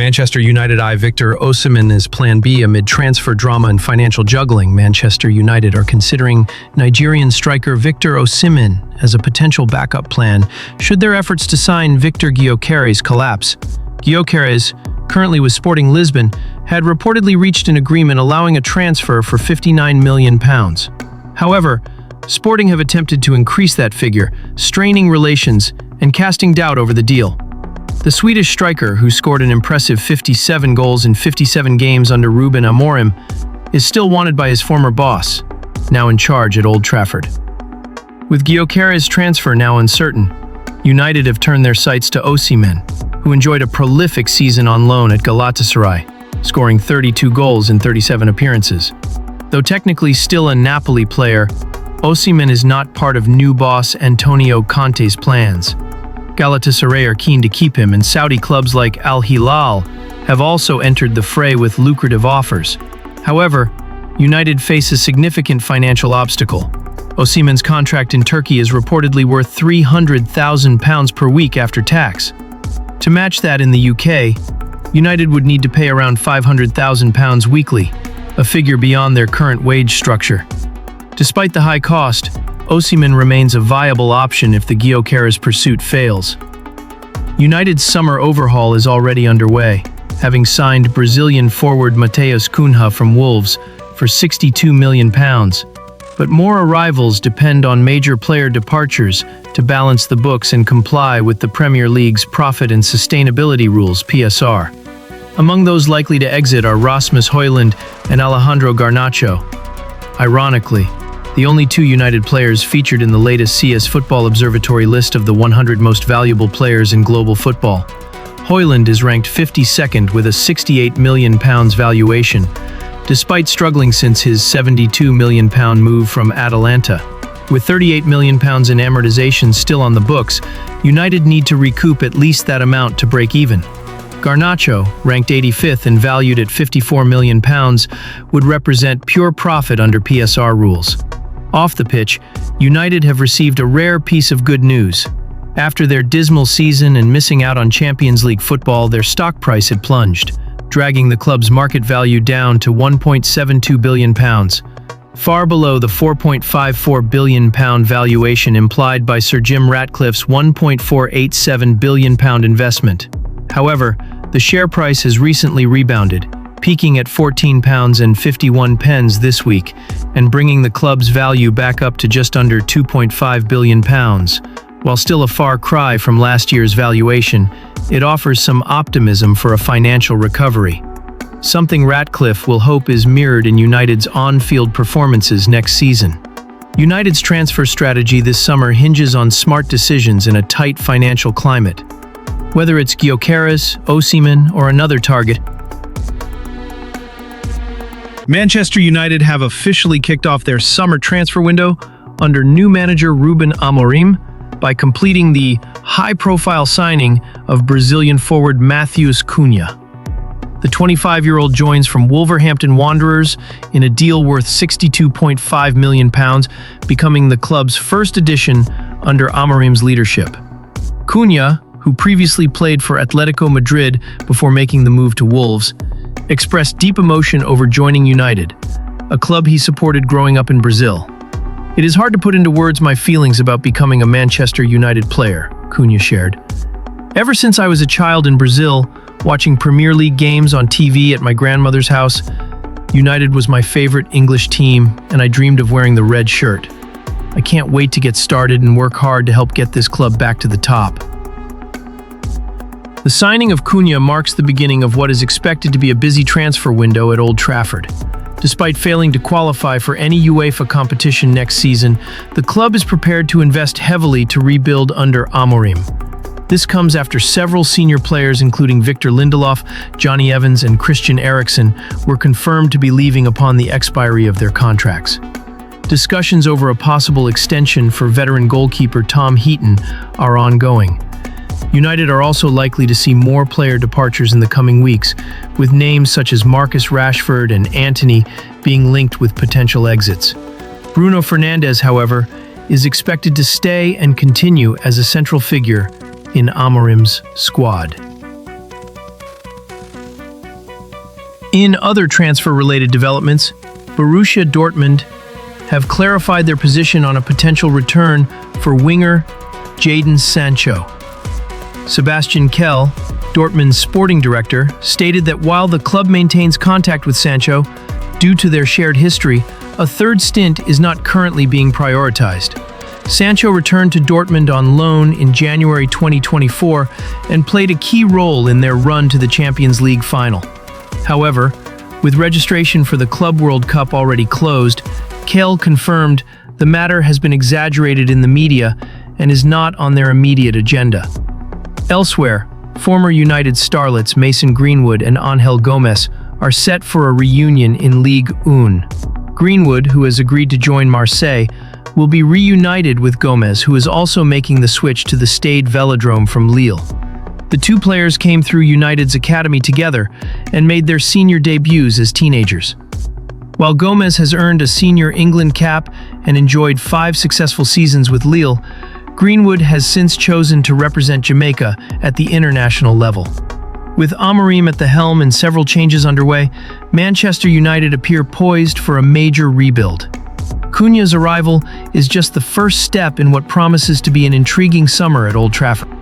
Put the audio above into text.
Manchester United eye Victor OSIMHEN is Plan B amid transfer drama and financial juggling. Manchester United are considering Nigerian striker Victor OSIMHEN as a potential backup plan should their efforts to sign Victor GYOKERES collapse. GYOKERES, currently with Sporting Lisbon, had reportedly reached an agreement allowing a transfer for £59 million. However, Sporting have attempted to increase that figure, straining relations and casting doubt over the deal. The Swedish striker, who scored an impressive 57 goals in 57 games under Ruben Amorim, is still wanted by his former boss, now in charge at Old Trafford. With GYOKERES' transfer now uncertain, United have turned their sights to OSIMHEN, who enjoyed a prolific season on loan at Galatasaray, scoring 32 goals in 37 appearances. Though technically still a Napoli player, OSIMHEN is not part of new boss Antonio Conte's plans. Galatasaray are keen to keep him, and Saudi clubs like Al Hilal have also entered the fray with lucrative offers. However, United face a significant financial obstacle. OSIMHEN's contract in Turkey is reportedly worth £300,000 per week after tax. To match that in the UK, United would need to pay around £500,000 weekly, a figure beyond their current wage structure. Despite the high cost, OSIMHEN remains a viable option if the GYOKERES pursuit fails. United's summer overhaul is already underway, having signed Brazilian forward Matheus Cunha from Wolves for £62 million. But more arrivals depend on major player departures to balance the books and comply with the Premier League's Profit and Sustainability Rules (PSR). Among those likely to exit are Rasmus Højlund and Alejandro Garnacho. Ironically, the only two United players featured in the latest CS Football Observatory list of the 100 most valuable players in global football. Højlund is ranked 52nd with a £68 million valuation, despite struggling since his £72 million move from Atalanta. With £38 million in amortization still on the books, United need to recoup at least that amount to break even. Garnacho, ranked 85th and valued at £54 million, would represent pure profit under PSR rules. Off the pitch, United have received a rare piece of good news. After their dismal season and missing out on Champions League football, their stock price had plunged, dragging the club's market value down to £1.72 billion, far below the £4.54 billion valuation implied by Sir Jim Ratcliffe's £1.487 billion investment. However, the share price has recently rebounded, peaking at £14.51 this week and bringing the club's value back up to just under £2.5 billion. While still a far cry from last year's valuation, it offers some optimism for a financial recovery. Something Ratcliffe will hope is mirrored in United's on-field performances next season. United's transfer strategy this summer hinges on smart decisions in a tight financial climate. Whether it's GYOKERES, OSIMHEN, or another target, Manchester United have officially kicked off their summer transfer window under new manager Ruben Amorim by completing the high-profile signing of Brazilian forward Matheus Cunha. The 25-year-old joins from Wolverhampton Wanderers in a deal worth £62.5 million, becoming the club's first addition under Amorim's leadership. Cunha, who previously played for Atletico Madrid before making the move to Wolves, expressed deep emotion over joining United, a club he supported growing up in Brazil. "It is hard to put into words my feelings about becoming a Manchester United player," Cunha shared. "Ever since I was a child in Brazil, watching Premier League games on TV at my grandmother's house, United was my favorite English team, and I dreamed of wearing the red shirt. I can't wait to get started and work hard to help get this club back to the top." The signing of Cunha marks the beginning of what is expected to be a busy transfer window at Old Trafford. Despite failing to qualify for any UEFA competition next season, the club is prepared to invest heavily to rebuild under Amorim. This comes after several senior players, including Victor Lindelof, Johnny Evans, and Christian Eriksen, were confirmed to be leaving upon the expiry of their contracts. Discussions over a possible extension for veteran goalkeeper Tom Heaton are ongoing. United are also likely to see more player departures in the coming weeks, with names such as Marcus Rashford and Antony being linked with potential exits. Bruno Fernandes, however, is expected to stay and continue as a central figure in Amorim's squad. In other transfer-related developments, Borussia Dortmund have clarified their position on a potential return for winger Jadon Sancho. Sebastian Kehl, Dortmund's sporting director, stated that while the club maintains contact with Sancho, due to their shared history, a third stint is not currently being prioritized. Sancho returned to Dortmund on loan in January 2024 and played a key role in their run to the Champions League final. However, with registration for the Club World Cup already closed, Kehl confirmed the matter has been exaggerated in the media and is not on their immediate agenda. Elsewhere, former United starlets Mason Greenwood and Angel Gomez are set for a reunion in Ligue 1. Greenwood, who has agreed to join Marseille, will be reunited with Gomez, who is also making the switch to the Stade Velodrome from Lille. The two players came through United's academy together and made their senior debuts as teenagers. While Gomez has earned a senior England cap and enjoyed 5 successful seasons with Lille, Greenwood has since chosen to represent Jamaica at the international level. With Amorim at the helm and several changes underway, Manchester United appear poised for a major rebuild. Cunha's arrival is just the first step in what promises to be an intriguing summer at Old Trafford.